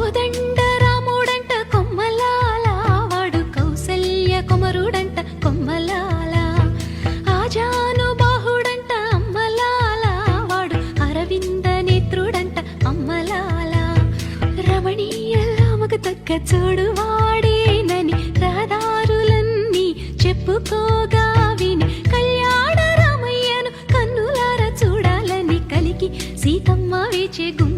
కోదండ రాముడంట కొమ్మలాల, వాడు కౌసల్య కుమరుడంట కొమ్మలాల. ఆజానుబాహుడంట అమ్మలాల, వాడు అరవింద నేత్రుడంట అమ్మలాల. రమణీయలామకు తగ్గ చూడువాడేనని రహదారులన్నీ చెప్పుకోగా విని, కళ్యాణ రామయ్యను కన్నులార చూడాలని కలికి సీతమ్మ వేచే గుమ్మ